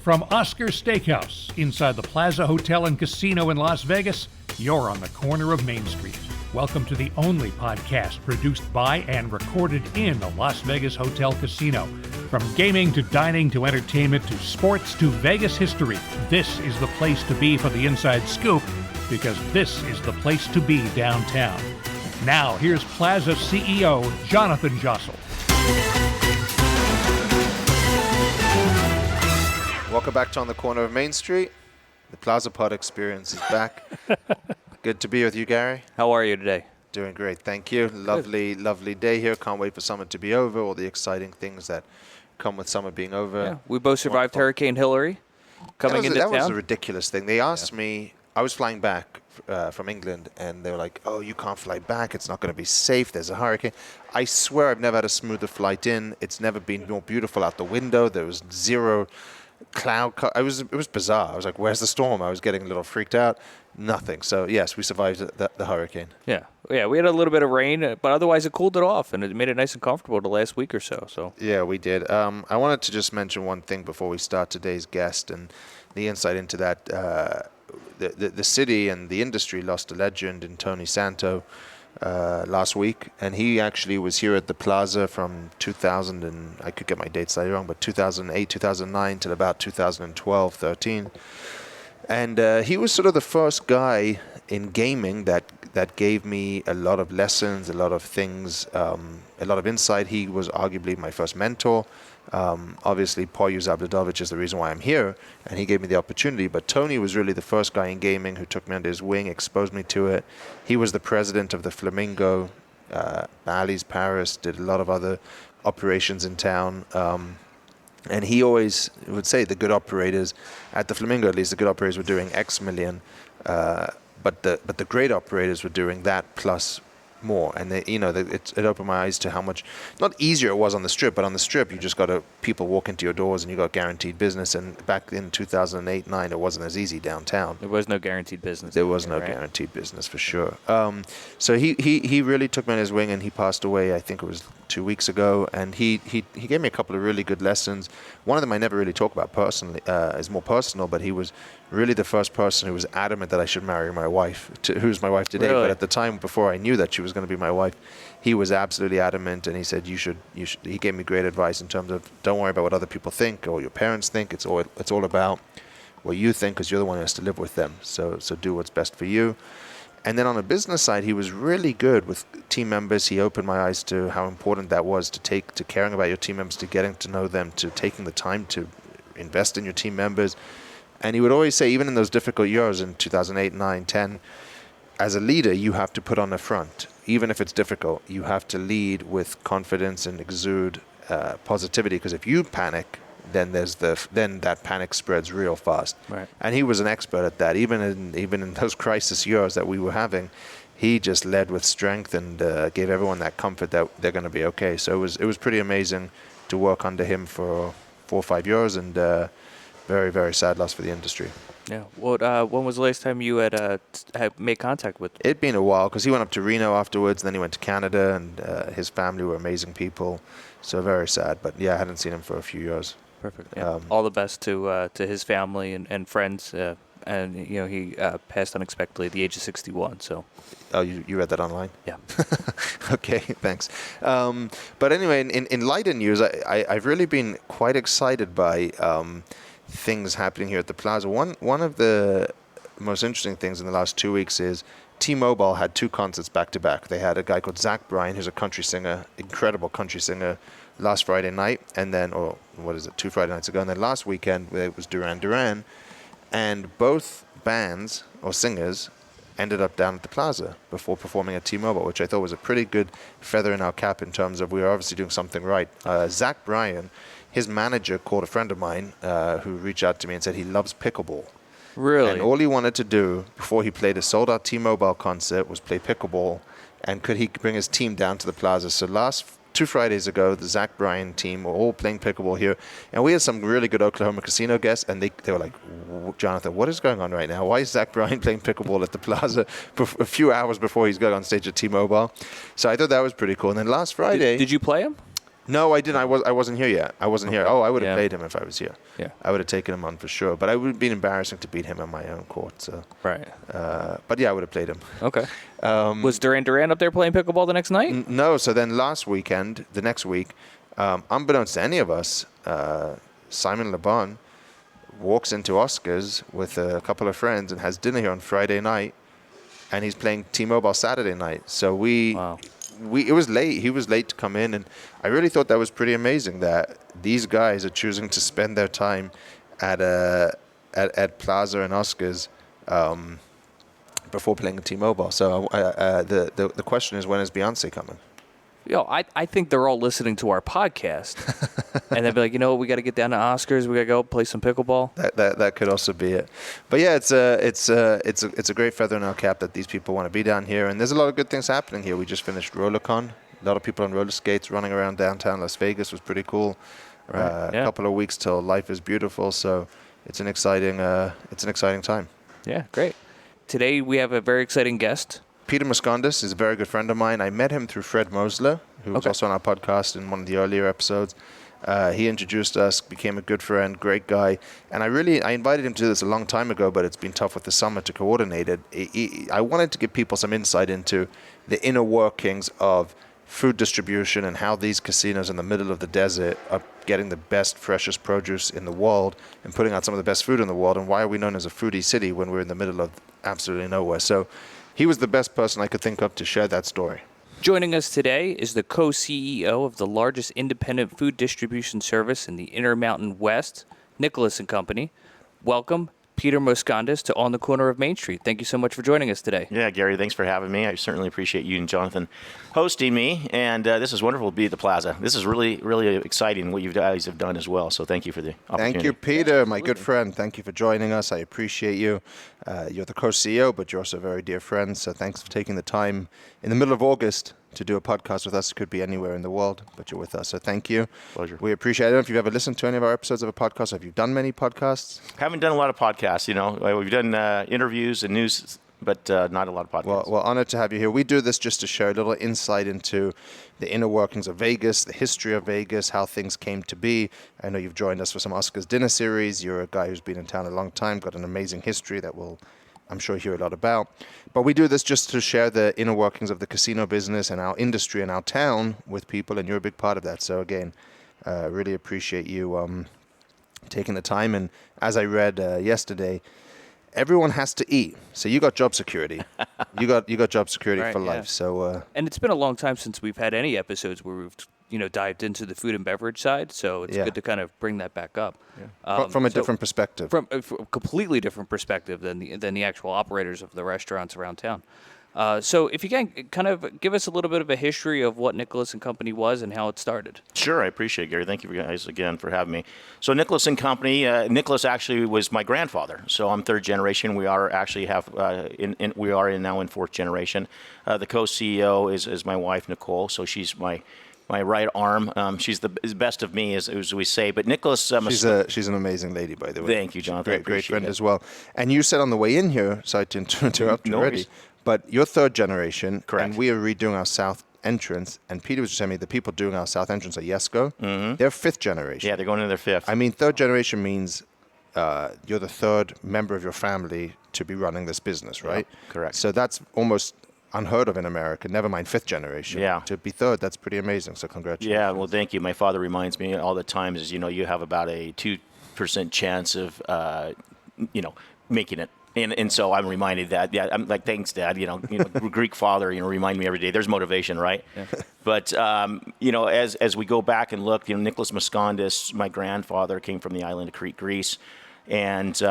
From Oscar Steakhouse, inside the Plaza Hotel and Casino in Las Vegas, you're on the corner of Main Street. Welcome to the only podcast produced by and recorded in the Las Vegas Hotel Casino. From gaming to dining to entertainment to sports to Vegas history, this is the place to be for the inside scoop, because this is the place to be downtown. Now, here's Plaza CEO Jonathan Jossel. Welcome back to On the Corner of Main Street. The Plaza Pod experience is back. Good to be with you, Gary. How are you today? Doing great, thank you. Lovely, lovely day here. Can't wait for summer to be over. All the exciting things that come with summer being over. Yeah, we both survived Hurricane Hillary coming into town. That was a ridiculous thing. They asked me, I was flying back from England, and they were like, oh, you can't fly back. It's not going to be safe. There's a hurricane. I swear I've never had a smoother flight in. It's never been more beautiful out the window. There was zero cloud. It was bizarre. I was like, where's the storm? I was getting a little freaked out. Nothing. So, yes, we survived the hurricane. Yeah, we had a little bit of rain, but otherwise it cooled it off, and it made it nice and comfortable the last week or so. Yeah, we did. I wanted to just mention one thing before we start today's guest and the insight into that. The city and the industry lost a legend in Tony Santo last week, and he actually was here at the Plaza from 2000, and I could get my dates slightly wrong, but 2008, 2009 till about 2012, 13. And he was sort of the first guy in gaming that gave me a lot of lessons, a lot of things, a lot of insight. He was arguably my first mentor. Obviously, Poyu Zabladovich is the reason why I'm here, and he gave me the opportunity. But Tony was really the first guy in gaming who took me under his wing, exposed me to it. He was the president of the Flamingo, Bally's Paris, did a lot of other operations in town. And he always would say the good operators, at the Flamingo at least, the good operators were doing X million, but the great operators were doing that plus more. And it opened my eyes to how much, not easier it was on the Strip, but on the Strip you just got people walk into your doors and you got guaranteed business. And back in 2008, 2009, it wasn't as easy downtown. There was no guaranteed business. There was no guaranteed business for sure. So he really took me on his wing, and he passed away, I think it was 2 weeks ago, and he gave me a couple of really good lessons. One of them I never really talk about personally, is more personal, but he was really the first person who was adamant that I should marry my wife, who's my wife today. Really? But at the time, before I knew that she was going to be my wife, he was absolutely adamant, and he said, you should. He gave me great advice in terms of, don't worry about what other people think or your parents think. It's all about what you think, because you're the one who has to live with them. So do what's best for you. And then on the business side, he was really good with team members. He opened my eyes to how important that was, to caring about your team members, to getting to know them, to taking the time to invest in your team members. And he would always say, even in those difficult years in 2008, 9, 10, as a leader, you have to put on the front. Even if it's difficult, you have to lead with confidence and exude positivity, because if you panic, then that panic spreads real fast. Right. And he was an expert at that. Even in those crisis years that we were having, he just led with strength and gave everyone that comfort that they're going to be okay. So it was pretty amazing to work under him for 4 or 5 years, and very, very sad loss for the industry. Yeah. When was the last time you had made contact with him? It'd been a while, because he went up to Reno afterwards, and then he went to Canada, and his family were amazing people. So very sad. But yeah, I hadn't seen him for a few years. Perfect. Yeah. All the best to his family and friends. And he passed unexpectedly at the age of 61. So. Oh, you read that online? Yeah. Okay, thanks. But anyway, in lighter news, I've really been quite excited by things happening here at the Plaza. One of the most interesting things in the last 2 weeks is T-Mobile had 2 concerts back to back. They had a guy called Zach Bryan, who's a country singer, incredible country singer, last Friday night, and then, 2 Friday nights ago, and then last weekend it was Duran Duran, and both bands or singers ended up down at the Plaza before performing at T-Mobile, which I thought was a pretty good feather in our cap in terms of we were obviously doing something right. Zach Bryan, his manager called a friend of mine who reached out to me and said he loves pickleball. Really? And all he wanted to do before he played a sold-out T-Mobile concert was play pickleball, and could he bring his team down to the Plaza. So 2 Fridays ago, the Zach Bryan team were all playing pickleball here, and we had some really good Oklahoma casino guests, and they were like, Jonathan, what is going on right now? Why is Zach Bryan playing pickleball at the Plaza a few hours before he's going on stage at T-Mobile? So I thought that was pretty cool. And then last Friday... Did you play him? No, I didn't. I wasn't here yet. I wasn't here. Oh, I would have Yeah. played him if I was here. Yeah. I would have taken him on for sure. But it would have been embarrassing to beat him on my own court. So. Right. But yeah, I would have played him. Okay. Was Duran up there playing pickleball the next night? No. So then the next week, unbeknownst to any of us, Simon Le Bon walks into Oscar's with a couple of friends and has dinner here on Friday night, and he's playing T-Mobile Saturday night. So Wow. it was late. He was late to come in, and I really thought that was pretty amazing that these guys are choosing to spend their time at Plaza and Oscars before playing T-Mobile. So the question is, when is Beyonce coming? I think they're all listening to our podcast, and they'll be like, you know what, we got to get down to Oscars. We got to go play some pickleball. That could also be it. But yeah, it's a great feather in our cap that these people want to be down here, and there's a lot of good things happening here. We just finished RollerCon. A lot of people on roller skates running around downtown Las Vegas was pretty cool. Right. A couple of weeks till Life is Beautiful, so it's an exciting time. Yeah, great. Today we have a very exciting guest. Peter Moscondis is a very good friend of mine. I met him through Fred Mosler, who was also on our podcast in one of the earlier episodes. He introduced us, became a good friend, great guy. And I invited him to do this a long time ago, but it's been tough with the summer to coordinate it. I wanted to give people some insight into the inner workings of food distribution and how these casinos in the middle of the desert are getting the best, freshest produce in the world and putting out some of the best food in the world. And why are we known as a foodie city when we're in the middle of absolutely nowhere? So he was the best person I could think of to share that story. Joining us today is the co-CEO of the largest independent food distribution service in the Intermountain West, Nicholas & Company. Welcome, Peter Moscondis, to On the Corner of Main Street. Thank you so much for joining us today. Yeah, Gary, thanks for having me. I certainly appreciate you and Jonathan hosting me, and this is wonderful to be at the Plaza. This is really, really exciting what you guys have done as well, so thank you for the opportunity. Thank you, Peter, my good friend. Thank you for joining us. I appreciate you. You're the co-CEO, but you're also a very dear friend, so thanks for taking the time in the middle of August to do a podcast with us. It could be anywhere in the world, but you're with us, so thank you. Pleasure. We appreciate it. I don't know if you've ever listened to any of our episodes of a podcast. Have you done many podcasts? Haven't done a lot of podcasts, We've done interviews and news, but not a lot of podcasts. Well, honored to have you here. We do this just to share a little insight into the inner workings of Vegas, the history of Vegas, how things came to be. I know you've joined us for some Oscars dinner series. You're a guy who's been in town a long time, got an amazing history that we'll, I'm sure, hear a lot about. But we do this just to share the inner workings of the casino business and our industry and our town with people, and you're a big part of that. So again, really appreciate you taking the time. And as I read yesterday, everyone has to eat. So you got job security. you got job security Right, for yeah. life. So And it's been a long time since we've had any episodes where we've dived into the food and beverage side, so it's Yeah. good to kind of bring that back up. from a So different perspective. from a completely different perspective than the actual operators of the restaurants around town. So if you can kind of give us a little bit of a history of what Nicholas & Company was and how it started. Sure, I appreciate it, Gary. Thank you guys again for having me. So Nicholas & Company, Nicholas actually was my grandfather. So I'm third generation. We are actually now in fourth generation. The co-CEO is my wife, Nicole. So she's my right arm. She's the best of me, as we say. But Nicholas, She's an amazing lady, by the way. Thank you, Jonathan. Great friend Appreciate it. as well. And you said on the way in here, sorry to interrupt you No already, worries. but you're third generation. Correct. And we are redoing our south entrance. And Peter was just telling me the people doing our south entrance are Yesco. Mm-hmm. They're fifth generation. Yeah, they're going into their fifth. I mean, third generation means you're the third member of your family to be running this business, right? Yeah, correct. So that's almost unheard of in America. Never mind fifth generation. Yeah. To be third, that's pretty amazing. So congratulations. Yeah, well, thank you. My father reminds me all the time is, you have about a 2% chance of, making it. And so I'm reminded that, yeah, I'm like, thanks, Dad. Greek father, remind me every day. There's motivation, right? Yeah. But, as we go back and look, Nicholas Moscondis, my grandfather, came from the island of Crete, Greece, and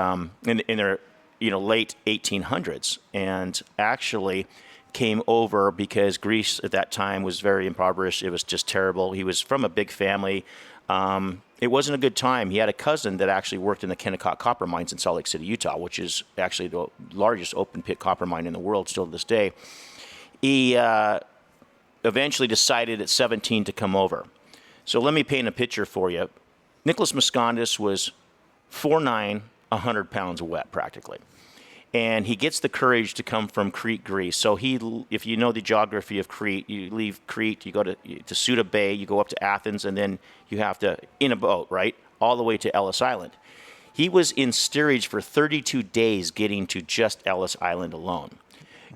in their, late 1800s, and actually came over because Greece at that time was very impoverished. It was just terrible. He was from a big family. It wasn't a good time. He had a cousin that actually worked in the Kennecott copper mines in Salt Lake City, Utah, which is actually the largest open pit copper mine in the world still to this day. He eventually decided at 17 to come over. So let me paint a picture for you. Nicholas Moscondis was 4'9", 100 pounds wet practically. And he gets the courage to come from Crete, Greece. So if you know the geography of Crete, you leave Crete, you go to Suda Bay, you go up to Athens, and then you have to, in a boat, right, all the way to Ellis Island. He was in steerage for 32 days getting to just Ellis Island alone.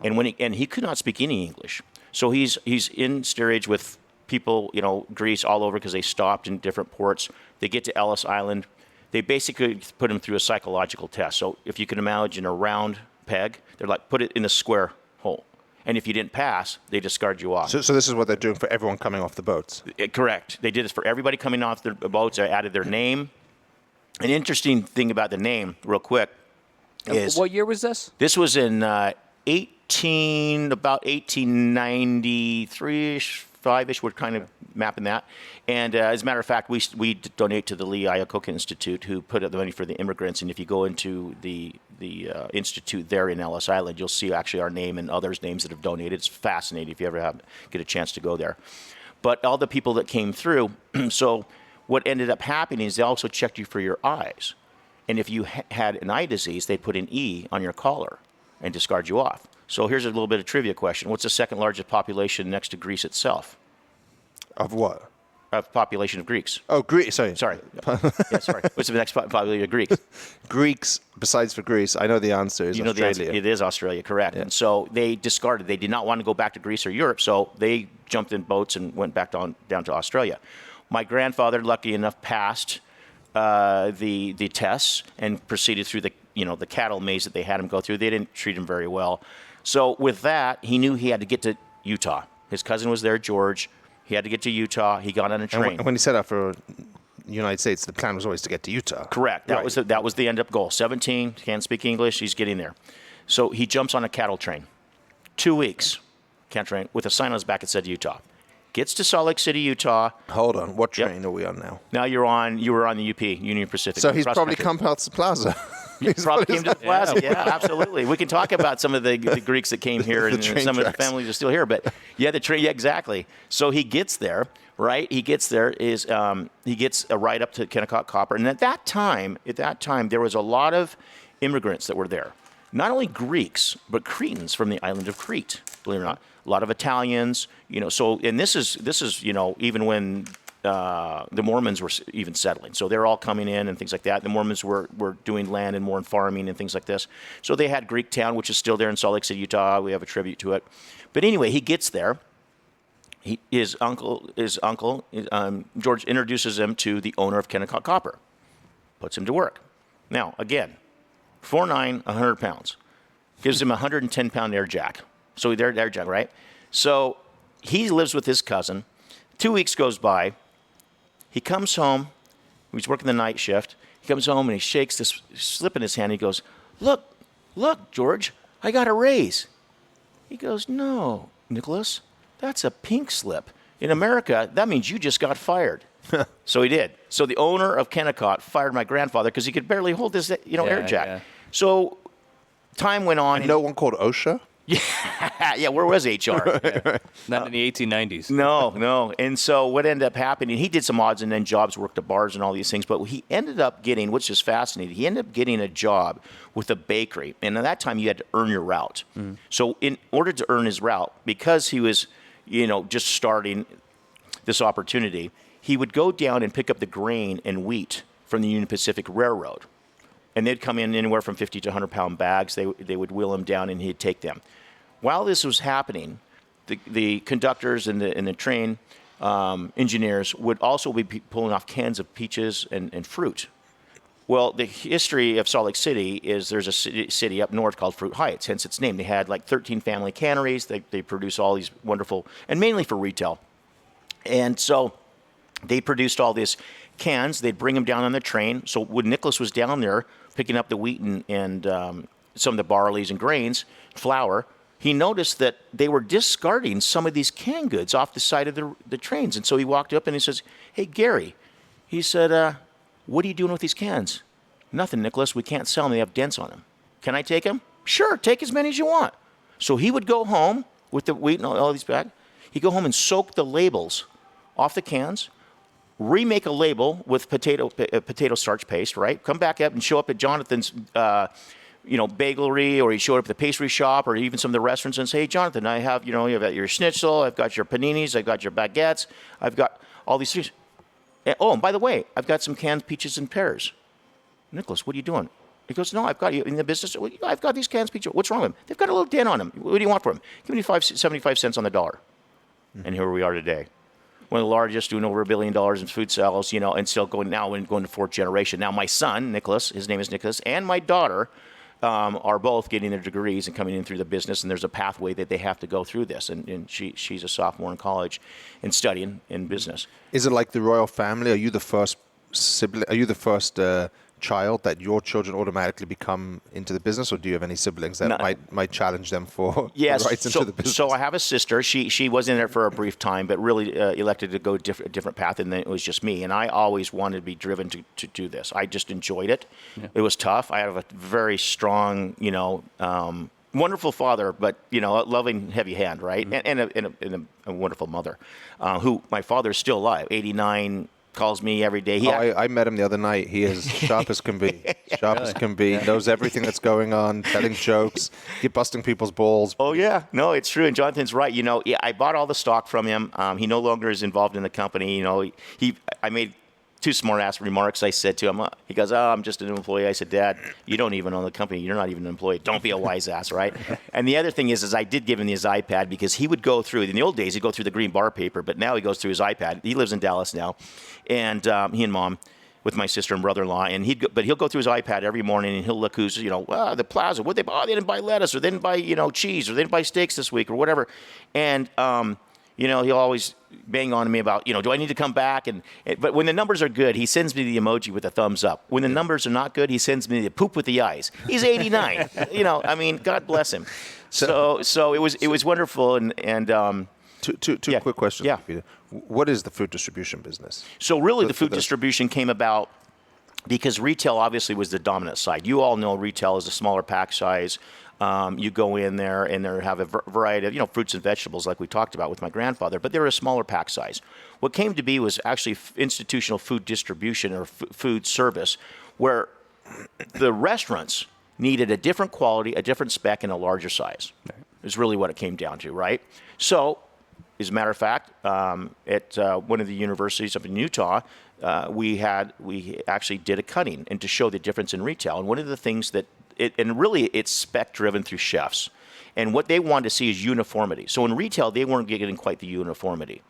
And he could not speak any English. So he's in steerage with people, Greece all over because they stopped in different ports. They get to Ellis Island. They basically put him through a psychological test. So if you can imagine a round peg, they're like, put it in a square hole. And if you didn't pass, they discard you off. So this is what they're doing for everyone coming off the boats? Correct. They did this for everybody coming off the boats. They added their name. An interesting thing about the name, real quick, is... What year was this? This was in about 1893-ish, 5-ish. We're kind of mapping that. And as a matter of fact, we donate to the Lee Iacocca Institute, who put up the money for the immigrants. And if you go into the institute there in Ellis Island, you'll see actually our name and others' names that have donated. It's fascinating if you ever get a chance to go there. But all the people that came through, so what ended up happening is they also checked you for your eyes. And if you had an eye disease, they put an E on your collar and discard you off. So here's a little bit of trivia question. What's the second largest population next to Greece itself? Of what? Of population of Greeks. Oh, Greece. Sorry. Sorry. What's the next population of Greeks? Greeks, besides for Greece, I know the answer is Australia. The answer, it is Australia, correct. Yeah. And so they discarded. They did not want to go back to Greece or Europe, so they jumped in boats and went back down to Australia. My grandfather, lucky enough, passed the tests and proceeded through the cattle maze that they had him go through. They didn't treat him very well. So with that, he knew he had to get to Utah. His cousin was there, George. He had to get to Utah. He got on a train. And when he set out for the United States, the plan was always to get to Utah. Correct. That was the end-up goal. 17, can't speak English. He's getting there. So he jumps on a cattle train. 2 weeks, cattle train, with a sign on his back that said Utah. Gets to Salt Lake City, Utah. Hold on. What train are we on now? Now you were on the UP, Union Pacific. So he's probably come past the plaza. He probably came to the plaza. Yeah, absolutely. We can talk about some of the Greeks that came here, and some of the families are still here. But yeah, the train. Yeah, exactly. So he gets there, right? He gets there. He gets a ride up to Kennecott Copper, and at that time, there was a lot of immigrants that were there. Not only Greeks, but Cretans from the island of Crete. Believe it or not, a lot of Italians. So and this is even when the Mormons were even settling. So they're all coming in and things like that. The Mormons were doing land and more in farming and things like this. So they had Greek Town, which is still there in Salt Lake City, Utah. We have a tribute to it. But anyway, he gets there. His uncle, George introduces him to the owner of Kennecott Copper. Puts him to work. Now, again, 4'9", 100 pounds. Gives him a 110-pound air jack. So they're air jack, right? So he lives with his cousin. 2 weeks goes by. He comes home. He's working the night shift. He comes home and he shakes this slip in his hand. He goes, look, George, I got a raise. He goes, no, Nicholas, that's a pink slip. In America, that means you just got fired. So he did. So the owner of Kennecott fired my grandfather because he could barely hold his air jack. Yeah. So time went on. And no one called OSHA? Yeah, where was HR? Not in the 1890s. No. And so what ended up happening, he did some odds and ends jobs, worked at bars and all these things, but he ended up getting, which is fascinating, he ended up getting a job with a bakery. And at that time, you had to earn your route. Mm. So in order to earn his route, because he was, just starting this opportunity, he would go down and pick up the grain and wheat from the Union Pacific Railroad. And they'd come in anywhere from 50 to 100-pound bags. They would wheel them down, and he'd take them. While this was happening, the conductors and the train engineers would also be pulling off cans of peaches and fruit. Well, the history of Salt Lake City is there's a city up north called Fruit Heights, hence its name. They had like 13 family canneries. They produce all these wonderful, and mainly for retail. And so they produced all these cans. They'd bring them down on the train. So when Nicholas was down there picking up the wheat and some of the barleys and grains, flour, he noticed that they were discarding some of these canned goods off the side of the trains. And so he walked up and he says, hey, Gary, he said, what are you doing with these cans? Nothing, Nicholas. We can't sell them. They have dents on them. Can I take them? Sure, take as many as you want. So he would go home with the wheat and all these bags. He'd go home and soak the labels off the cans, remake a label with potato starch paste, right? Come back up and show up at Jonathan's bagelry, or he showed up at the pastry shop, or even some of the restaurants, and say, "Hey, Jonathan, I have, you've got your schnitzel, I've got your paninis, I've got your baguettes, I've got all these things. And by the way, I've got some canned peaches and pears. Nicholas, what are you doing?" He goes, "No, I've got you in the business. I've got these canned peaches. What's wrong with them? They've got a little dent on them. What do you want for them? Give me 75 cents on the dollar." And here we are today. One of the largest, doing over $1 billion in food sales, and still going to fourth generation. Now, my son, Nicholas, his name is Nicholas, and my daughter are both getting their degrees and coming in through the business, and there's a pathway that they have to go through this. And she's a sophomore in college and studying in business. Is it like the royal family? Are you the first sibling? Are you the first child that your children automatically become into the business, or do you have any siblings that might challenge them for rights into the business? So I have a sister. She was in there for a brief time, but really elected to go a different path, and then it was just me. And I always wanted to be driven to do this. I just enjoyed it. Yeah. It was tough. I have a very strong, wonderful father, but a loving, heavy hand, right? Mm-hmm. And a wonderful mother, who my father is still alive, 89. Calls me every day. I met him the other night. He is sharp as can be. Sharp as can be. Knows everything that's going on, telling jokes, keep busting people's balls. Oh, yeah. No, it's true. And Jonathan's right. I bought all the stock from him. He no longer is involved in the company. I made two smart-ass remarks. I said to him, he goes, "Oh, I'm just an employee." I said, "Dad, you don't even own the company. You're not even an employee. Don't be a wise ass," right? And the other thing is I did give him his iPad, because he would go through, in the old days, he'd go through the green bar paper, but now he goes through his iPad. He lives in Dallas now, and he and Mom, with my sister and brother-in-law, and he'll go through his iPad every morning, and he'll look who's, the plaza, what they buy. Oh, they didn't buy lettuce, or they didn't buy, cheese, or they didn't buy steaks this week, or whatever. And he'll always bang on me about, do I need to come back? But when the numbers are good, he sends me the emoji with a thumbs up. When the numbers are not good, he sends me the poop with the eyes. He's 89. God bless him. So it was wonderful. And two quick questions, Peter. What is the food distribution business? So really, the food distribution came about because retail obviously was the dominant side. You all know retail is a smaller pack size. You go in there, and they have a variety of, fruits and vegetables, like we talked about with my grandfather, but they're a smaller pack size. What came to be was actually institutional food distribution, or food service, where the restaurants needed a different quality, a different spec, and a larger size. Right. Is really what it came down to, right? So, as a matter of fact, at one of the universities up in Utah, we actually did a cutting, and to show the difference in retail. And one of the things that it's spec driven through chefs, and what they wanted to see is uniformity. So in retail, they weren't getting quite the uniformity.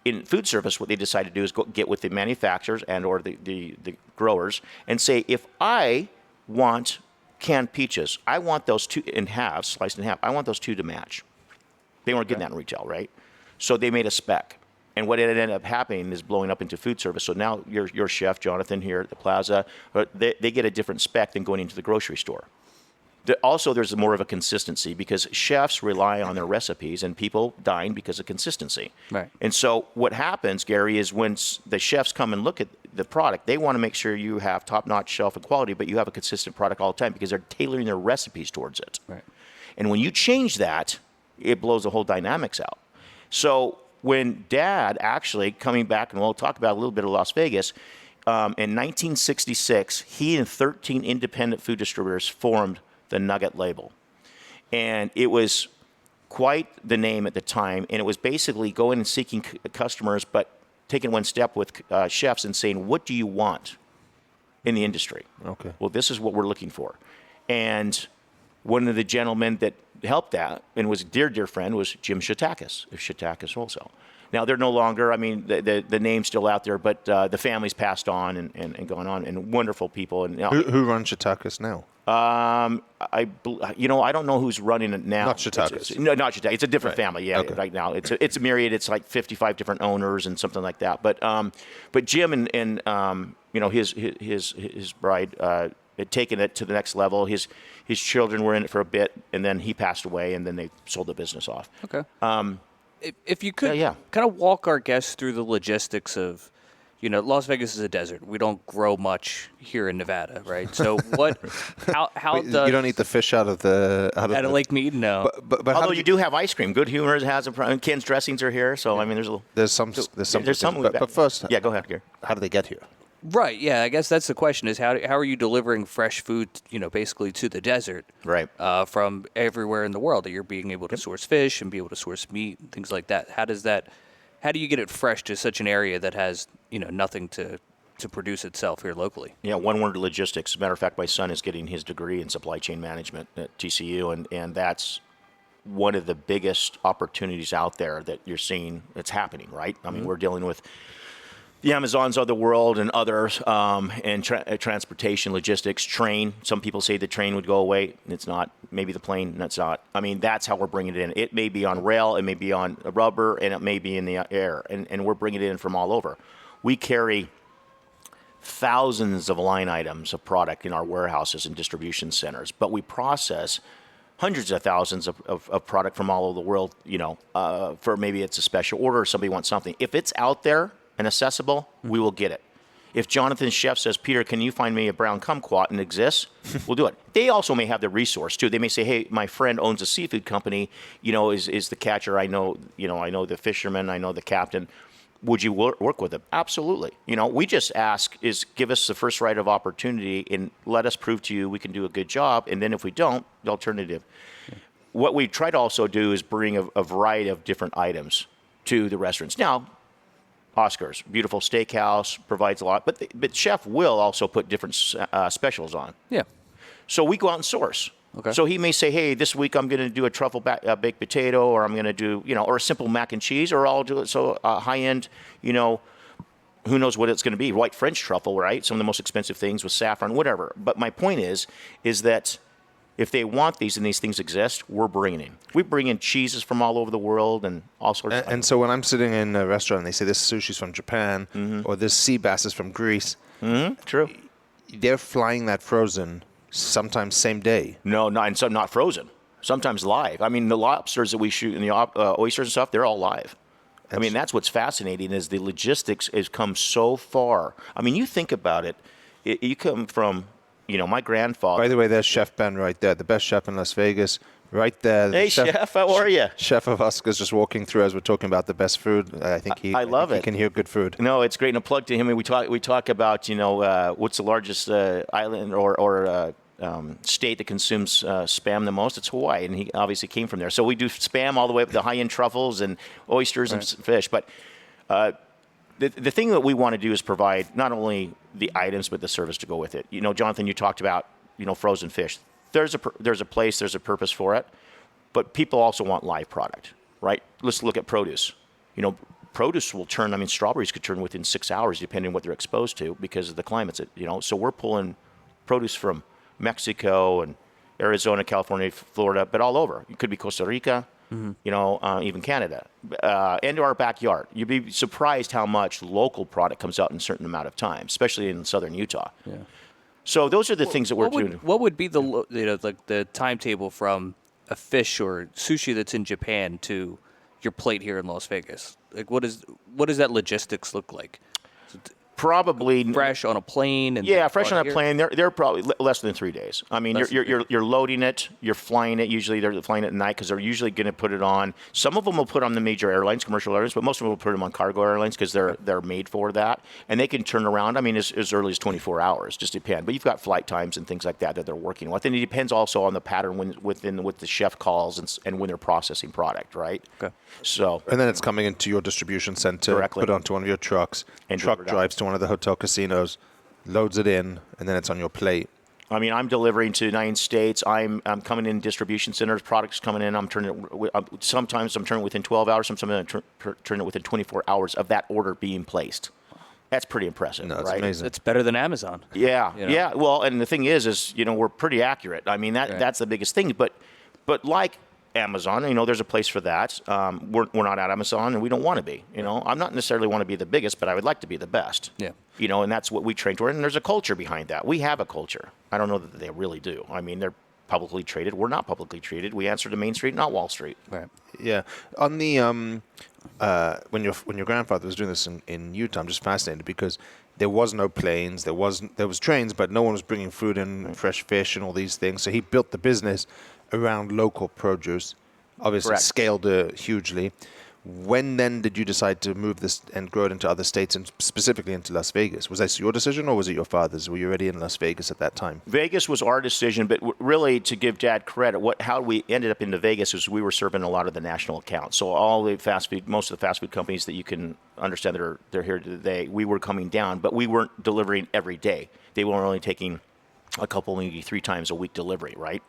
In food service, what they decided to do is get with the manufacturers or the growers and say, if I want canned peaches, I want those two in halves, sliced in half. I want those two to match. They weren't getting that in retail, right? So they made a spec. And what ended up happening is blowing up into food service. So now your chef, Jonathan, here at the Plaza, they get a different spec than going into the grocery store. Also, there's more of a consistency, because chefs rely on their recipes, and people dine because of consistency. Right. And so what happens, Gary, is when the chefs come and look at the product, they want to make sure you have top-notch shelf and quality, but you have a consistent product all the time, because they're tailoring their recipes towards it. Right. And when you change that, it blows the whole dynamics out. So when Dad actually coming back, and we'll talk about a little bit of Las Vegas, in 1966, he and 13 independent food distributors formed the Nugget label. And it was quite the name at the time, and it was basically going and seeking customers, but taking one step with chefs and saying, what do you want in the industry? Okay. Well, this is what we're looking for. And one of the gentlemen that helped that, and was a dear friend, was Jim Shatakis of Shatakis Wholesale. Now, they're no longer, the name's still out there, but the family's passed on and gone on, and wonderful people. And Who runs Shatakis now? I don't know who's running it now. Not Shatakis. No, not Shatakis. It's a different family. Yeah, okay. Right now it's a myriad. It's like 55 different owners and something like that. But Jim and his bride had taken it to the next level. His children were in it for a bit, and then he passed away, and then they sold the business off. Okay. If you could kind of walk our guests through the logistics of, Las Vegas is a desert. We don't grow much here in Nevada, right? So how does... You don't eat the fish out of Lake Mead? No. But although you do have ice cream. Good Humor has Ken's dressings are here, so there's some. But first, go ahead, Gary. How do they get here? Right. Yeah. I guess that's the question: is how are you delivering fresh food? Basically to the desert, Right. From everywhere in the world. That you're being able to source fish and be able to source meat and things like that. How do you get it fresh to such an area that has nothing to produce itself here locally? Yeah, one word: logistics. As a matter of fact, my son is getting his degree in supply chain management at TCU, and that's one of the biggest opportunities out there that you're seeing that's happening, right? I mean, we're dealing with the Amazons of the world and others, and transportation, logistics, train. Some people say the train would go away. It's not. Maybe the plane, that's not. I mean, that's how we're bringing it in. It may be on rail, it may be on rubber, and it may be in the air, and we're bringing it in from all over. We carry thousands of line items of product in our warehouses and distribution centers, but we process hundreds of thousands of product from all over the world, for maybe it's a special order or somebody wants something. If it's out there and accessible, we will get it. If Jonathan's chef says, Peter, can you find me a brown kumquat and it exists, we'll do it. They also may have the resource too. They may say, hey, my friend owns a seafood company, is the catcher. I know the fisherman, I know the captain. Would you work with them? Absolutely. We just ask is give us the first right of opportunity and let us prove to you we can do a good job. And then if we don't, the alternative. What we try to also do is bring a variety of different items to the restaurants. Now, Oscar's beautiful steakhouse provides a lot, but chef will also put different specials on. Yeah. So we go out and source. Okay. So he may say, hey, this week I'm going to do a truffle baked potato, or I'm going to do, or a simple mac and cheese, or I'll do it high end, who knows what it's going to be, white French truffle, right? Some of the most expensive things with saffron, whatever. But my point is that if they want these and these things exist, we're bringing in. We bring in cheeses from all over the world and all sorts of things. And so when I'm sitting in a restaurant and they say this sushi's from Japan or this sea bass is from Greece, true. They're flying that frozen sometimes same day. No, and some not frozen. Sometimes live. I mean, the lobsters that we shoot and the oysters and stuff, they're all live. I mean, that's what's fascinating is the logistics has come so far. I mean, you think about it. You come from... my grandfather. By the way, there's Chef Ben right there, the best chef in Las Vegas, right there. Hey, chef, how are you? Chef of Oscar's just walking through as we're talking about the best food. I think he can hear good food. No, it's great. And a plug to him. And we talk about what's the largest island or state that consumes spam the most. It's Hawaii, and he obviously came from there. So we do spam all the way up to high-end truffles and oysters and fish, but. The thing that we want to do is provide not only the items but the service to go with it. Jonathan, you talked about frozen fish. There's a place, there's a purpose for it, but people also want live product, right? Let's look at produce. Produce will turn. I mean, strawberries could turn within 6 hours depending on what they're exposed to because of the climates. So we're pulling produce from Mexico and Arizona, California, Florida, but all over. It could be Costa Rica. Even Canada, into our backyard. You'd be surprised how much local product comes out in a certain amount of time, especially in southern Utah. Yeah. So those are the things that we're doing. What would be the timetable from a fish or sushi that's in Japan to your plate here in Las Vegas? Like, what does that logistics look like? Probably fresh on a plane. Fresh on a plane. They're probably less than 3 days. I mean, you're loading it, you're flying it. Usually they're flying it at night because they're usually going to put it on. Some of them will put on the major airlines, commercial airlines, but most of them will put them on cargo airlines because they're made for that, and they can turn around. I mean, as early as 24 hours. Just depend. But you've got flight times and things like that they're working with, and it depends also on the pattern with the chef calls and when they're processing product, right? Okay. So and then it's coming into your distribution center, directly. Put onto one of your trucks, and truck drives to one of the hotel casinos, loads it in, and then it's on your plate. I mean, I'm delivering to 9 states. I'm coming in distribution centers. Products coming in. I'm turning it. Sometimes I'm turning it within 12 hours. Sometimes I'm turning it within 24 hours of that order being placed. That's pretty impressive, no, right? Amazing. It's better than Amazon. Yeah, yeah. Well, and the thing is we're pretty accurate. I mean, that's the biggest thing. But like Amazon, there's a place for that. We're not at Amazon, and we don't want to be. I'm not necessarily want to be the biggest, but I would like to be the best. Yeah. And that's what we train toward. And there's a culture behind that. We have a culture. I don't know that they really do. I mean, they're publicly traded. We're not publicly traded. We answer to Main Street, not Wall Street. Right. Yeah. On the when your grandfather was doing this in Utah, I'm just fascinated because there was no planes, there was trains, but no one was bringing food in, fresh fish, and all these things. So he built the business around local produce. Obviously, scaled hugely. When then did you decide to move this and grow it into other states and specifically into Las Vegas? Was that your decision or was it your father's? Were you already in Las Vegas at that time? Vegas was our decision, but really, to give Dad credit, how we ended up into Vegas was we were serving a lot of the national accounts. So all the fast food, most of the fast food companies that you can understand that they're here today, we were coming down, but we weren't delivering every day. They were only taking a couple, maybe 3 times a week delivery, right?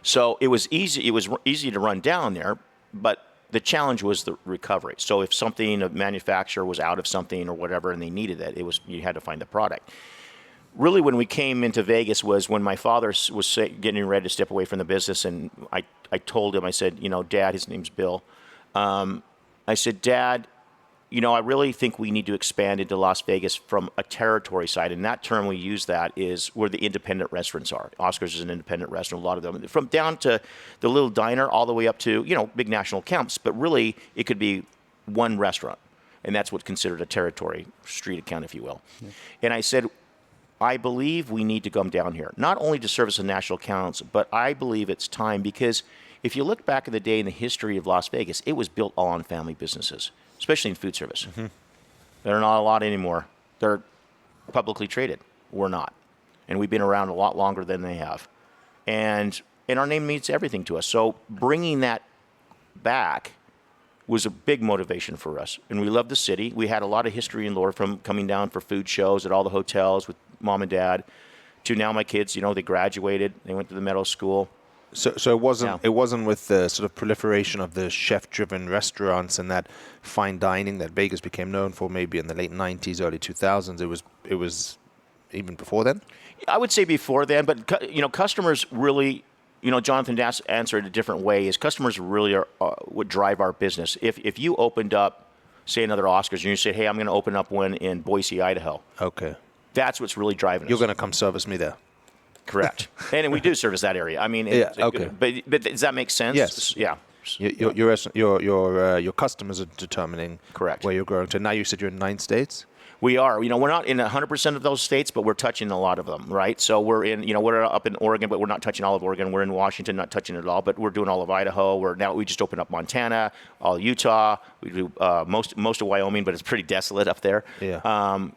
So it was easy. It was easy to run down there, but the challenge was the recovery. So if a manufacturer was out of something or whatever and they needed it, you had to find the product. Really, when we came into Vegas was when my father was getting ready to step away from the business, and I told him, I said, Dad, his name's Bill. I said, Dad, I really think we need to expand into Las Vegas from a territory side. And that term we use that is where the independent restaurants are. Oscar's is an independent restaurant, a lot of them. From down to the little diner all the way up to, big national accounts. But really, it could be one restaurant. And that's what's considered a territory, street account, if you will. Yeah. And I said, I believe we need to come down here, not only to service the national accounts, but I believe it's time because if you look back in the day in the history of Las Vegas, it was built all on family businesses, especially in food service. Mm-hmm. There are not a lot anymore. They're publicly traded. We're not. And we've been around a lot longer than they have. And our name means everything to us. So bringing that back was a big motivation for us. And we love the city. We had a lot of history and lore from coming down for food shows at all the hotels with Mom and Dad to now my kids, they graduated. They went to the Meadows School. So it wasn't with the sort of proliferation of the chef-driven restaurants and that fine dining that Vegas became known for maybe in the late 90s, early 2000s. It was even before then? I would say before then, but customers really, Jonathan answered it a different way, is customers really would drive our business. If you opened up, say, another Oscar's and you say, hey, I'm going to open up one in Boise, Idaho. Okay. That's what's really driving us. You're going to come service me there. Correct. And we do service that area. I mean, okay. But does that make sense? Yes. Yeah. Your customers are determining correct where you're growing to. Now you said you're in 9 states? We are. We're not in 100% of those states, but we're touching a lot of them, right? So we're in, we're up in Oregon, but we're not touching all of Oregon. We're in Washington, not touching it at all, but we're doing all of Idaho. We just opened up Montana, all Utah. We do most of Wyoming, but it's pretty desolate up there. Yeah.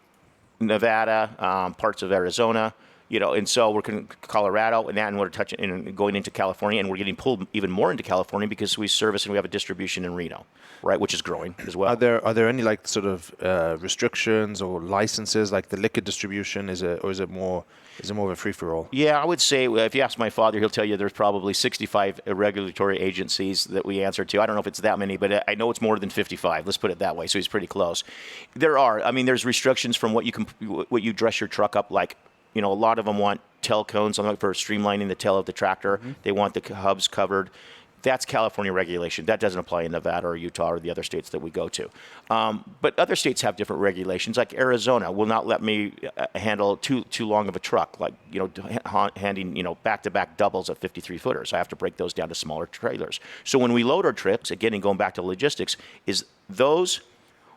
Nevada, parts of Arizona. And so we're in Colorado, and we're touching and going into California, and we're getting pulled even more into California because we service and we have a distribution in Reno, right, which is growing as well. Are there any sort of restrictions or licenses like the liquor distribution? Is it more of a free for all? Yeah, I would say if you ask my father, he'll tell you there's probably 65 regulatory agencies that we answer to. I don't know if it's that many, but I know it's more than 55. Let's put it that way. So he's pretty close. There are. I mean, there's restrictions from what you dress your truck up like. A lot of them want tail cones for streamlining the tail of the tractor. Mm-hmm. They want the hubs covered. That's California regulation. That doesn't apply in Nevada or Utah or the other states that we go to. But other states have different regulations. Like Arizona will not let me handle too long of a truck, like handing back-to-back doubles of 53-footers. I have to break those down to smaller trailers. So when we load our trips, again, and going back to logistics, is those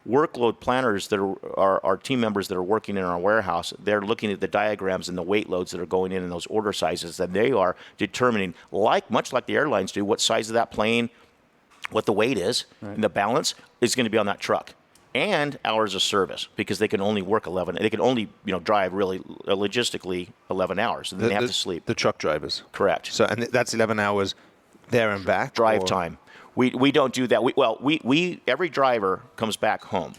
workload planners that are our team members that are working in our warehouse, they're looking at the diagrams and the weight loads that are going in those order sizes, and they are determining, much like the airlines do, what size of that plane, what the weight is, right, and the balance is going to be on that truck. And hours of service, because they can only work 11. They can only drive really logistically 11 hours, and then they have to sleep. The truck drivers. Correct. So and that's 11 hours there and back. Drive time. We don't do that. We every driver comes back home.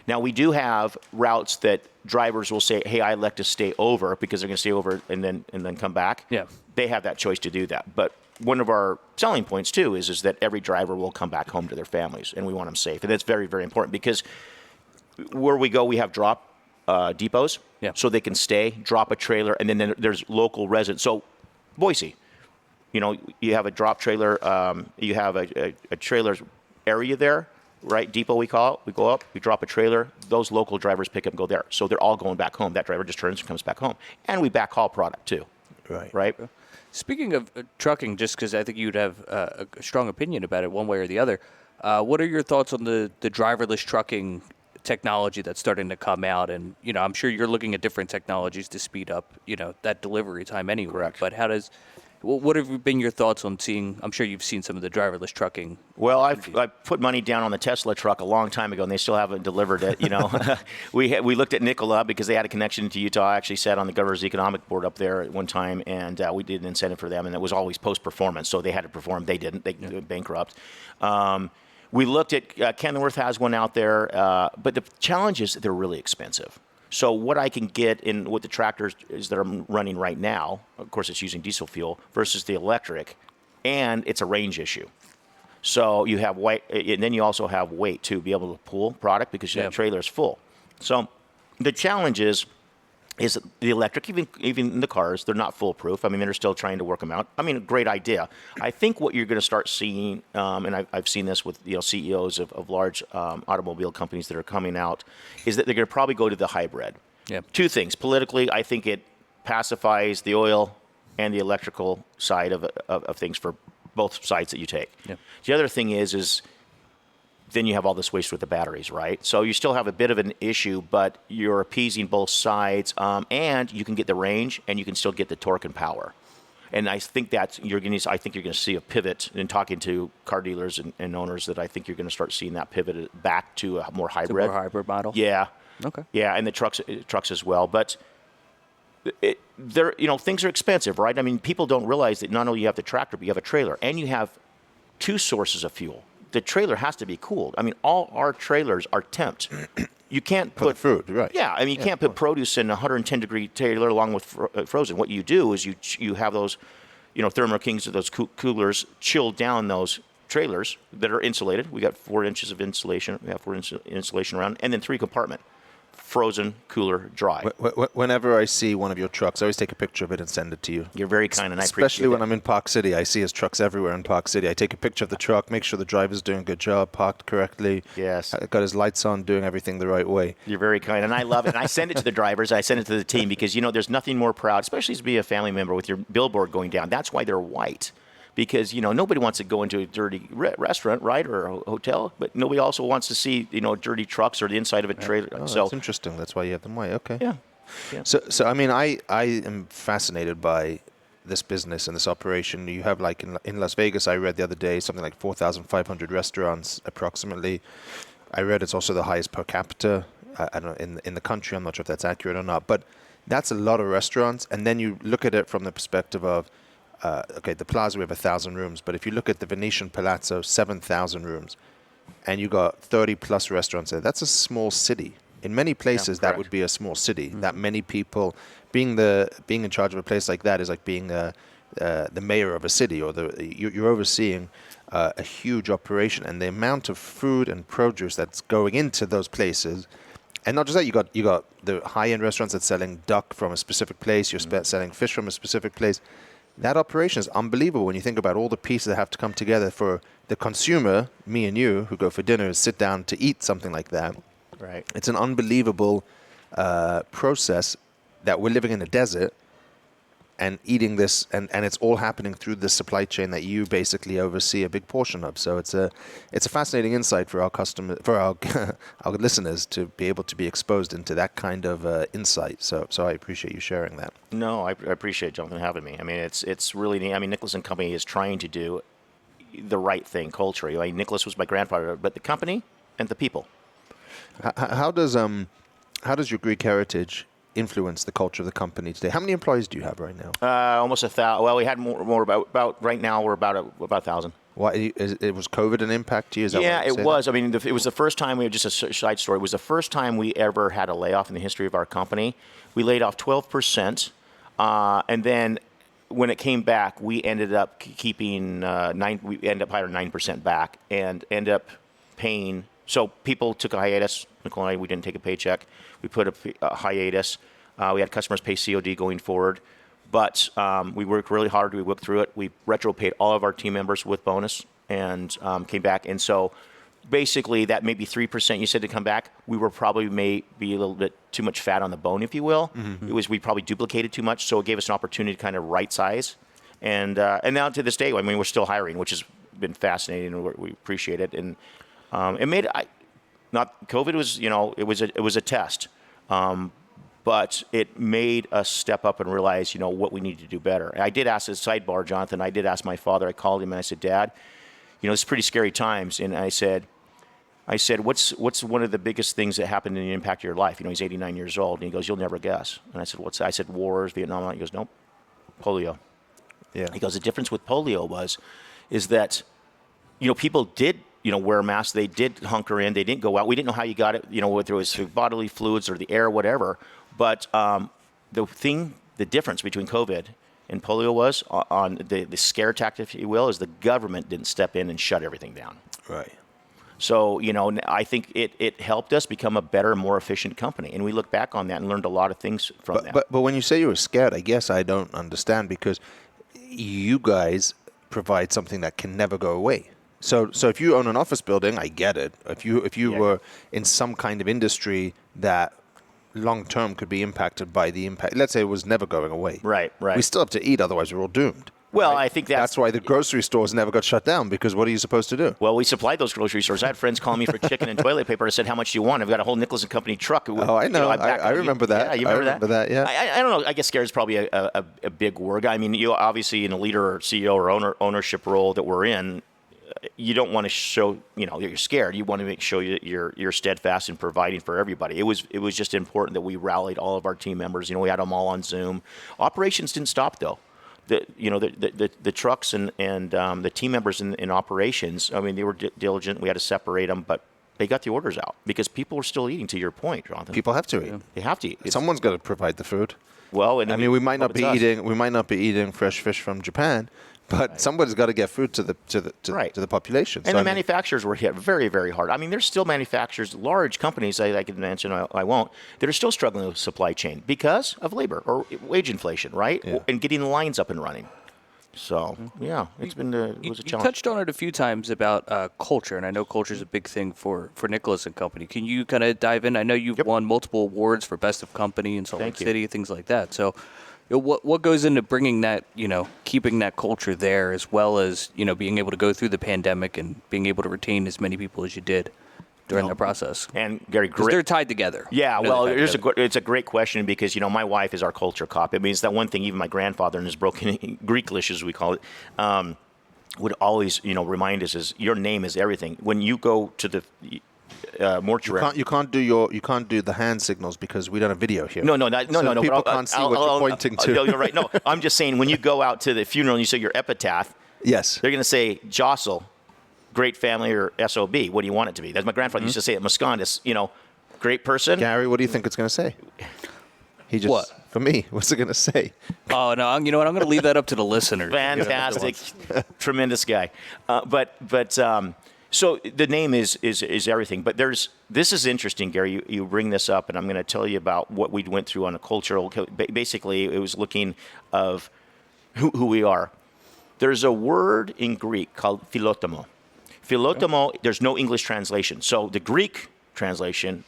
Now, we do have routes that drivers will say, hey, I'd like to stay over because they're going to stay over and then come back. Yeah. They have that choice to do that. But one of our selling points, too, is that every driver will come back home to their families, and we want them safe. And that's very, very important because where we go, we have drop depots, yeah, so they can stay, drop a trailer, and then there's local residents. So Boise, you have a drop trailer, you have a trailer area there, right? Depot, we call it. We go up, we drop a trailer. Those local drivers pick up and go there. So they're all going back home. That driver just turns and comes back home. And we backhaul product, too. Right? Speaking of trucking, just because I think you'd have a strong opinion about it one way or the other, what are your thoughts on the driverless trucking technology that's starting to come out? And, I'm sure you're looking at different technologies to speed up, that delivery time anyway. Correct. But What have been your thoughts on seeing? I'm sure you've seen some of the driverless trucking. Well, I put money down on the Tesla truck a long time ago, and they still haven't delivered it. We looked at Nicole because they had a connection to Utah. I actually sat on the governor's economic board up there at one time, and we did an incentive for them, and it was always post-performance, so they had to perform. They didn't. They were bankrupt. We looked at Kenworth has one out there, but the challenge is they're really expensive. So what I can get in with the tractors is that I'm running right now, of course it's using diesel fuel, versus the electric, and it's a range issue. So you have weight, and then you also have weight to be able to pull product because that trailer is full. So the challenge is the electric, even in the cars, they're not foolproof. I mean, they're still trying to work them out. I mean, a great idea. I think what you're going to start seeing, and I've seen this with CEOs of large automobile companies that are coming out, is that they're going to probably go to the hybrid. Yeah. Two things. Politically, I think it pacifies the oil and the electrical side of things for both sides that you take. Yeah. The other thing is then you have all this waste with the batteries, right? So you still have a bit of an issue, but you're appeasing both sides, and you can get the range, and you can still get the torque and power. And I think you're going to see a pivot in talking to car dealers and owners that I think you're going to start seeing that pivot back to a more hybrid. To a more hybrid model. Yeah. Okay. Yeah, and the trucks as well, but. Things are expensive, right? I mean, people don't realize that not only you have the tractor, but you have a trailer, and you have two sources of fuel. The trailer has to be cooled. I mean, all our trailers are temped. You can't put food, right? Yeah, I mean, you can't put produce in a 110-degree trailer along with frozen. What you do is you have those, Thermo Kings or those coolers chill down those trailers that are insulated. We got 4 inches of insulation. We have 4 inches insulation around, and then 3 compartment. Frozen, cooler, dry. Whenever I see one of your trucks, I always take a picture of it and send it to you. You're very kind, and I appreciate it. Especially when I'm in Park City. I see his trucks everywhere in Park City. I take a picture of the truck, make sure the driver's doing a good job, parked correctly. Yes. Got his lights on, doing everything the right way. You're very kind, and I love it. And I send it to the drivers. I send it to the team because, there's nothing more proud, especially to be a family member with your billboard going down. That's why they're white. Because, nobody wants to go into a dirty restaurant, right, or a hotel, but nobody also wants to see, dirty trucks or the inside of a trailer. Oh, so that's interesting. That's why you have them white. Okay. Yeah. So I mean, I am fascinated by this business and this operation. You have, like, in Las Vegas, I read the other day, something like 4,500 restaurants approximately. I read it's also the highest per capita, I don't know, in the country. I'm not sure if that's accurate or not, but that's a lot of restaurants. And then you look at it from the perspective of, the Plaza, we have 1,000 rooms, but if you look at the Venetian Palazzo, 7,000 rooms, and you got 30 plus restaurants there, that's a small city. In many places, that would be a small city. Mm-hmm. That many people, being in charge of a place like that is like being the mayor of a city, or you're overseeing a huge operation, and the amount of food and produce that's going into those places. And not just that, you got the high-end restaurants that's selling duck from a specific place. You're selling fish from a specific place. That operation is unbelievable when you think about all the pieces that have to come together for the consumer, me and you, who go for dinner, sit down to eat something like that. Right. It's an unbelievable process that we're living in a desert and eating this, and it's all happening through the supply chain that you basically oversee a big portion of. So it's a fascinating insight for our our listeners to be able to be exposed into that kind of insight. So I appreciate you sharing that. No, I appreciate Jonathan having me. I mean, it's really neat. I mean, Nicholas and Company is trying to do the right thing culturally. I mean, Nicholas was my grandfather, but the company and the people. How does your Greek heritage influence the culture of the company today? How many employees do you have right now? Almost 1,000. Well, we had more about right now we're about 1,000. Why it was COVID an impact to you? Yeah, it was. I mean, it was the first time just a side story. It was the first time we ever had a layoff in the history of our company. We laid off 12%, and then when it came back, we ended up keeping 9. We ended up hiring 9% back, and ended up paying. So people took a hiatus. Nicole and I, we didn't take a paycheck. We put a hiatus. We had customers pay COD going forward. But we worked really hard. We worked through it. We retro paid all of our team members with bonus and came back. And so basically that maybe 3% you said to come back, we were probably maybe a little bit too much fat on the bone, if you will. Mm-hmm. We probably duplicated too much. So it gave us an opportunity to kind of right size. And now to this day, I mean, we're still hiring, which has been fascinating, and we appreciate it. And it made COVID was, it was a test. but it made us step up and realize, what we need to do better. I did ask, as sidebar, Jonathan, I did ask my father. I called him and I said, Dad, it's pretty scary times. And I said, what's one of the biggest things that happened in the impact of your life? He's 89 years old. And he goes, you'll never guess. And I said, what's that? I said, wars, Vietnam. He goes, nope, polio. Yeah. He goes, the difference with polio is that, people did, wear masks. They did hunker in. They didn't go out. We didn't know how you got it, whether it was through bodily fluids or the air, whatever. But the difference between COVID and polio was on the scare tactic, if you will, is the government didn't step in and shut everything down. Right. So, I think it helped us become a better, more efficient company. And we look back on that and learned a lot of things from that. But when you say you were scared, I guess I don't understand, because you guys provide something that can never go away. So if you own an office building, I get it. If you were in some kind of industry that long term could be impacted by the impact, let's say it was never going away. Right. We still have to eat, otherwise we're all doomed. Well, right? I think that's why the grocery stores never got shut down, because what are you supposed to do? Well, we supplied those grocery stores. I had friends calling me for chicken and toilet paper. I said, how much do you want? I've got a whole Nicholas & Company truck. Oh, I know. I remember that. Yeah, you remember that? Yeah. I don't know. I guess scared is probably a big word. I mean, you obviously in a leader or CEO or ownership role that we're in, you don't want to show, that you're scared. You want to make sure you're steadfast in providing for everybody. It was just important that we rallied all of our team members. We had them all on Zoom. Operations didn't stop though. The trucks and the team members in operations, I mean, they were diligent. We had to separate them, but they got the orders out because people were still eating, to your point, Jonathan. People have to eat. They have to eat. Someone's got to provide the food. Well, and we might not be eating fresh fish from Japan, but somebody's got to get food to the population. And the manufacturers were hit very, very hard. I mean, there's still manufacturers, large companies, I can mention, I won't, that are still struggling with supply chain because of labor or wage inflation, right? Yeah. And getting the lines up and running. So, it was a challenge. You touched on it a few times about culture, and I know culture is a big thing for Nicholas & Company. Can you kind of dive in? I know you've won multiple awards for Best of Company in Salt Lake City, things like that. So what goes into bringing that, keeping that culture there, as well as, being able to go through the pandemic and being able to retain as many people as you did during that process? And Gary, because they're tied together. Yeah, well, it's a great question because, my wife is our culture cop. It means that one thing even my grandfather in his broken Greeklish, as we call it, would always, remind us is your name is everything. When you go to the mortuary, you can't do the hand signals because we don't have video here. No. People can't see what you're pointing to. No, you're right. No, I'm just saying when you go out to the funeral and you say your epitaph, yes, they're going to say Jostle, great family, or SOB. What do you want it to be? That's my grandfather used to say at Moscondis. Great person. Gary, what do you think it's going to say? For me, what's it going to say? Oh no, you know what? I'm going to leave that up to the listeners. Fantastic, tremendous guy. So the name is everything. But this is interesting, Gary. You bring this up, and I'm going to tell you about what we went through on a cultural. Basically, it was looking of who we are. There's a word in Greek called philotomo. Philotomo, there's no English translation. So the Greek translation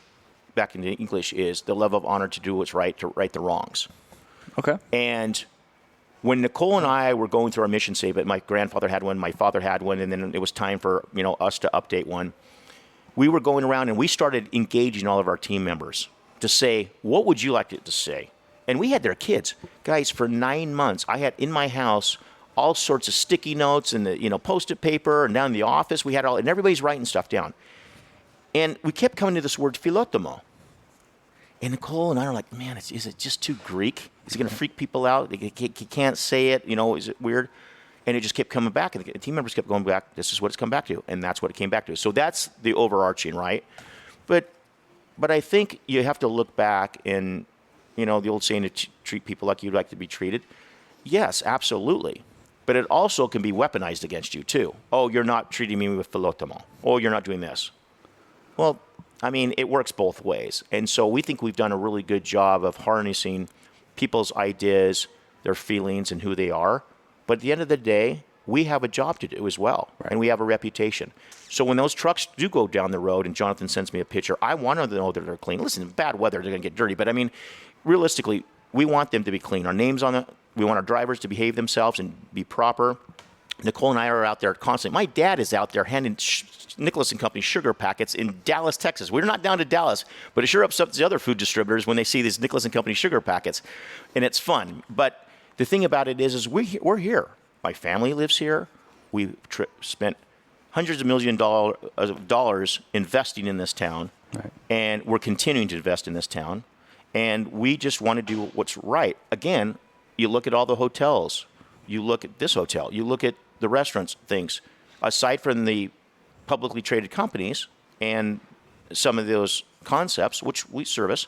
back into English is the love of honor to do what's right, to right the wrongs. Okay. And when Nicole and I were going through our mission statement, my grandfather had one, my father had one, and then it was time for us to update one. We were going around and we started engaging all of our team members to say, what would you like it to say? And we had their kids. Guys, for 9 months, I had in my house all sorts of sticky notes and the Post-it paper, and down in the office we had and everybody's writing stuff down. And we kept coming to this word philotomo. And Nicole and I are like, man, is it just too Greek? Is it going to freak people out? He can't say it. Is it weird? And it just kept coming back. And the team members kept going back. This is what it's come back to. And that's what it came back to. So that's the overarching, right? But I think you have to look back and, the old saying to treat people like you'd like to be treated. Yes, absolutely. But it also can be weaponized against you, too. Oh, you're not treating me with philotomo. Oh, you're not doing this. Well, it works both ways. And so we think we've done a really good job of harnessing people's ideas, their feelings, and who they are. But at the end of the day, we have a job to do as well. Right. And we have a reputation. So when those trucks do go down the road and Jonathan sends me a picture, I want to know that they're clean. Listen, in bad weather, they're going to get dirty. But realistically, we want them to be clean. Our name's on it. We want our drivers to behave themselves and be proper. Nicole and I are out there constantly. My dad is out there handing Nicholas and Company sugar packets in Dallas, Texas. We're not down to Dallas, but it sure upsets the other food distributors when they see these Nicholas and Company sugar packets, and it's fun. But the thing about it is we're here. My family lives here. We spent hundreds of millions of dollars investing in this town, right. And we're continuing to invest in this town, and we just want to do what's right. Again, you look at all the hotels. You look at this hotel. You look at the restaurants, things. Aside from the publicly traded companies and some of those concepts, which we service,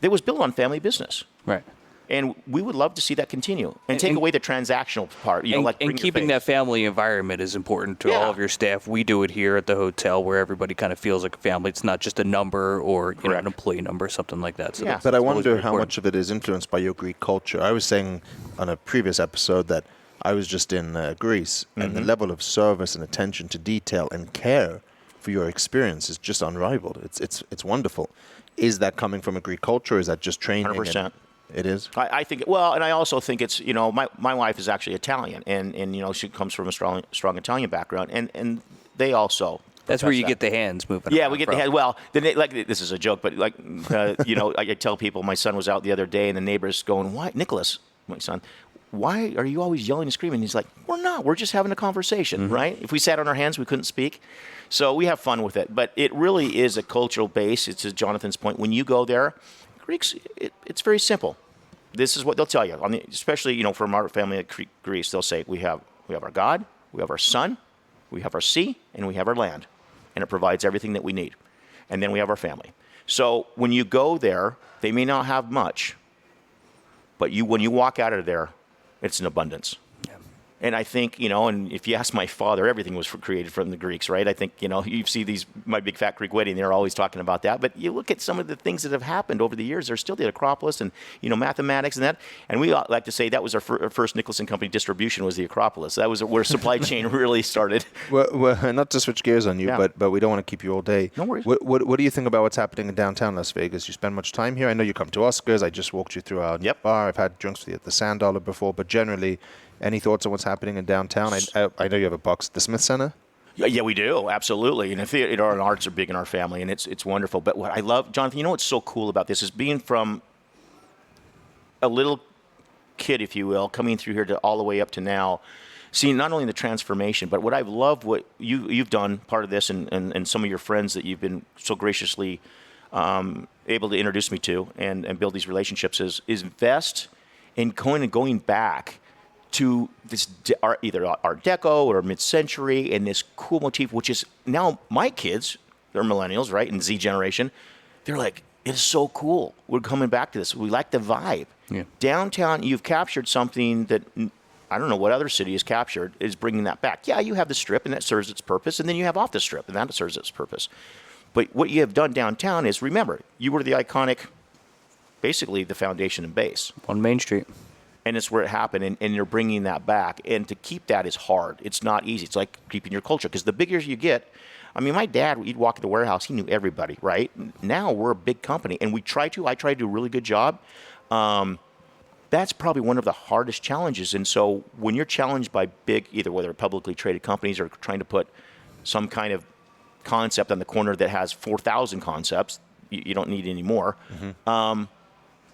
it was built on family business. Right. And we would love to see that continue and take away the transactional part. And keeping that family environment is important to all of your staff. We do it here at the hotel where everybody kind of feels like a family. It's not just a number or an employee number, something like that. So but I wonder how much of it is influenced by your Greek culture. I was saying on a previous episode that I was just in Greece, and the level of service and attention to detail and care for your experience is just unrivaled. It's wonderful. Is that coming from a Greek culture? Or is that just training? 100%. It is? I think, well, and I also think it's, my wife is actually Italian, and she comes from a strong Italian background, and they also. That's where you get the hands moving. Yeah, we get the hands. Well, this is a joke, but I tell people my son was out the other day, and the neighbor's going, "Why, Nicholas, my son, why are you always yelling and screaming?" He's like, "We're not. We're just having a conversation, right? If we sat on our hands, we couldn't speak." So we have fun with it, but it really is a cultural base. It's to Jonathan's point. When you go there, Greeks, it's very simple. This is what they'll tell you, especially from our family at Greece. They'll say we have our God, we have our sun, we have our sea, and we have our land, and it provides everything that we need. And then we have our family. So when you go there, they may not have much, but when you walk out of there, it's an abundance. And I think, and if you ask my father, everything was created from the Greeks, right? I think, you see My Big Fat Greek Wedding, they're always talking about that. But you look at some of the things that have happened over the years. There's still the Acropolis and, mathematics and that. And we like to say that was our first Nicholas and Company distribution was the Acropolis. That was where supply chain really started. Well, not to switch gears on you, but we don't want to keep you all day. No worries. What do you think about what's happening in downtown Las Vegas? You spend much time here. I know you come to Oscars. I just walked you through our bar. I've had drinks with you at the Sand Dollar before. But generally, any thoughts on what's happening in downtown? I know you have a box at the Smith Center. Yeah, we do. Absolutely. And theater and arts are big in our family, and it's wonderful. But what I love, Jonathan, what's so cool about this is being from a little kid, if you will, coming through here to all the way up to now, seeing not only the transformation, but what I've loved what you've done, part of this, and some of your friends that you've been so graciously able to introduce me to and build these relationships is invest in going back to this either Art Deco or mid-century and this cool motif, which is now my kids, they're millennials, right, and Z generation, they're like, it is so cool. We're coming back to this. We like the vibe. Yeah. Downtown, you've captured something that I don't know what other city has captured, is bringing that back. Yeah, you have the Strip, and that serves its purpose, and then you have off the Strip, and that serves its purpose. But what you have done downtown is, remember, you were the iconic, basically the foundation and base. On Main Street. And it's where it happened, and you're bringing that back. And to keep that is hard. It's not easy. It's like keeping your culture, because the bigger you get, my dad, he'd walk in the warehouse, he knew everybody, right? Now we're a big company, and I try to do a really good job. That's probably one of the hardest challenges. And so when you're challenged by big, either whether publicly traded companies or trying to put some kind of concept on the corner that has 4,000 concepts, you don't need any more. Mm-hmm.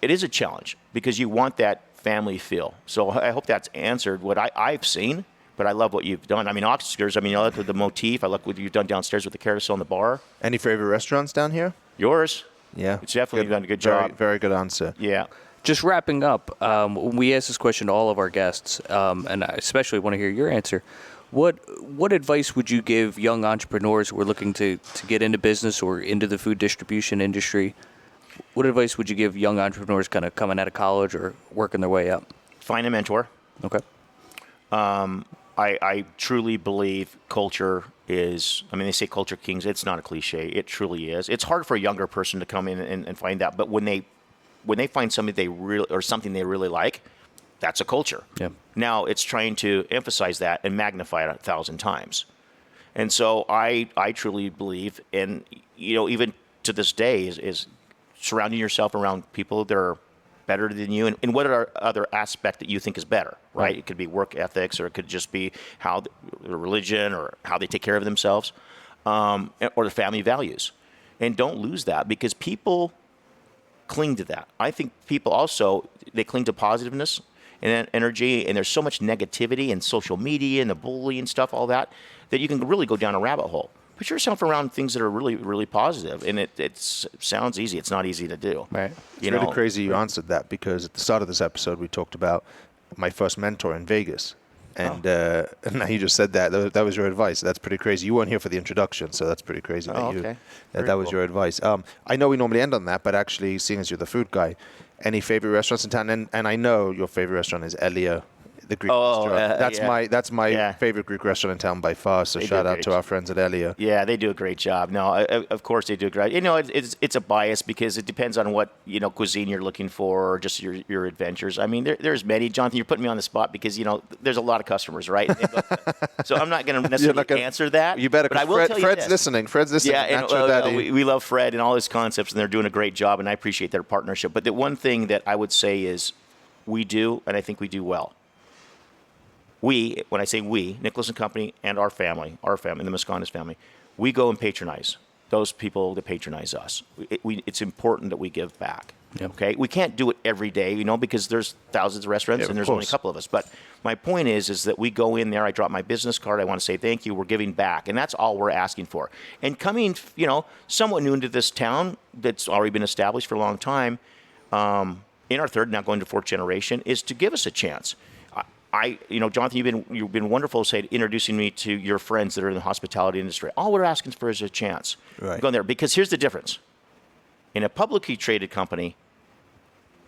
It is a challenge because you want that family feel. So I hope that's answered what I've seen, but I love what you've done. Oscars, I like the motif. I like what you've done downstairs with the carousel and the bar. Any favorite restaurants down here? Yours. Yeah. It's definitely done a good job. Very good answer. Yeah. Just wrapping up, we ask this question to all of our guests, and I especially want to hear your answer. What advice would you give young entrepreneurs who are looking to get into business or into the food distribution industry? What advice would you give young entrepreneurs kind of coming out of college or working their way up? Find a mentor. Okay. I truly believe culture is, they say culture kings. It's not a cliche. It truly is. It's hard for a younger person to come in and find that. But when they find something they really like, that's a culture. Yeah. Now it's trying to emphasize that and magnify it 1,000 times. And so I truly believe, and even to this day, is surrounding yourself around people that are better than you, and what are other aspect that you think is better, right? It could be work ethics, or it could just be how their religion, or how they take care of themselves, or their family values. And don't lose that, because people cling to that. I think people also, they cling to positiveness and energy, and there's so much negativity and social media and the bullying stuff, all that you can really go down a rabbit hole. Put yourself around things that are really, really positive, and it sounds easy. It's not easy to do. Right. It's really crazy you answered that, because at the start of this episode we talked about my first mentor in Vegas, and now you just said that was your advice. That's pretty crazy. You weren't here for the introduction, so that's pretty crazy. That was your advice. I know we normally end on that, but actually, seeing as you're the food guy, any favorite restaurants in town? And I know your favorite restaurant is Elia, the Greek restaurant. That's my favorite Greek restaurant in town by far. So shout out to our friends at Elia. Yeah, they do a great job. No, of course they do a great. It's a bias, because it depends on what cuisine you're looking for, or just your adventures. I mean, there's many. Jonathan, you're putting me on the spot, because there's a lot of customers, right? So I'm not going to necessarily answer that. You better. But I will tell you Fred's listening. Yeah, and we love Fred and all his concepts, and they're doing a great job, and I appreciate their partnership. But the one thing that I would say is, we do, and I think we do well. When I say we, Nicholas and Company and our family, the Moscondas family, we go and patronize those people that patronize us. It's important that we give back. Yep. Okay, we can't do it every day, because there's thousands of restaurants and there's only a couple of us. But my point is that we go in there. I drop my business card. I want to say thank you. We're giving back, and that's all we're asking for. And coming, somewhat new into this town that's already been established for a long time, in our third, now going to fourth generation, is to give us a chance. Jonathan, you've been wonderful, introducing me to your friends that are in the hospitality industry. All we're asking for is a chance. Right. Go in there, because here's the difference. In a publicly traded company,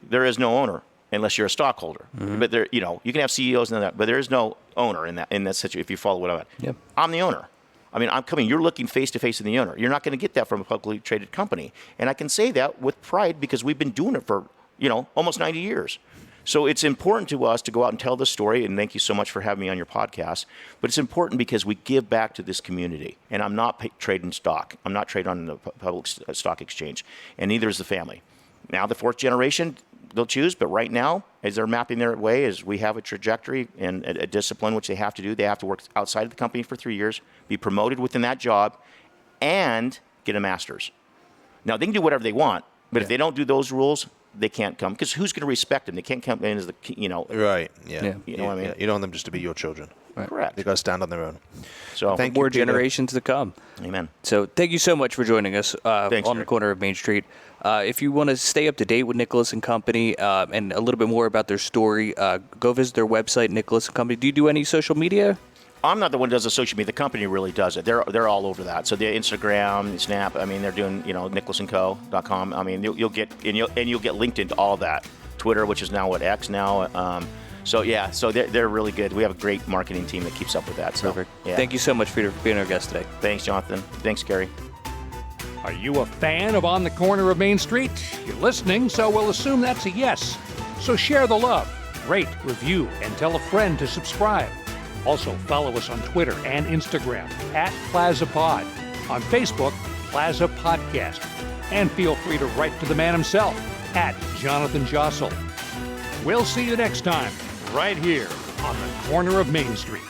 there is no owner unless you're a stockholder. Mm-hmm. But there, you can have CEOs and that, but there is no owner in that situation. If you follow what I'm at, yep. I'm the owner. I mean, I'm coming. You're looking face to face with the owner. You're not going to get that from a publicly traded company, and I can say that with pride, because we've been doing it for almost 90 years. So it's important to us to go out and tell the story, and thank you so much for having me on your podcast. But it's important because we give back to this community, and I'm not trading stock. I'm not trading on the public stock exchange, and neither is the family. Now the fourth generation, they'll choose, but right now, as they're mapping their way, as we have a trajectory and a discipline, which they have to do. They have to work outside of the company for 3 years, be promoted within that job, and get a master's. Now, they can do whatever they want, but if they don't do those rules, they can't come, because who's going to respect them? They can't come in as Right. Yeah. You know what I mean? Yeah. You don't want them just to be your children. Right. Correct. They got to stand on their own. So thank more generations to come. Amen. So thank you so much for joining us on the corner of Main Street. If you want to stay up to date with Nicholas and Company and a little bit more about their story, go visit their website, Nicholas and Company. Do you do any social media? I'm not the one who does the social media. The company really does it. They're all over that. So the Instagram, the Snap. I mean, they're doing nicholasandco.com. I mean, you'll get linked into all that. Twitter, which is now X now. So they're really good. We have a great marketing team that keeps up with that. So, perfect. Yeah. Thank you so much for being our guest today. Thanks, Jonathan. Thanks, Gary. Are you a fan of On the Corner of Main Street? You're listening, so we'll assume that's a yes. So share the love, rate, review, and tell a friend to subscribe. Also, follow us on Twitter and Instagram @PlazaPod, on Facebook, Plaza Podcast, and feel free to write to the man himself @Jonathan Jossel. We'll see you next time, right here on the corner of Main Street.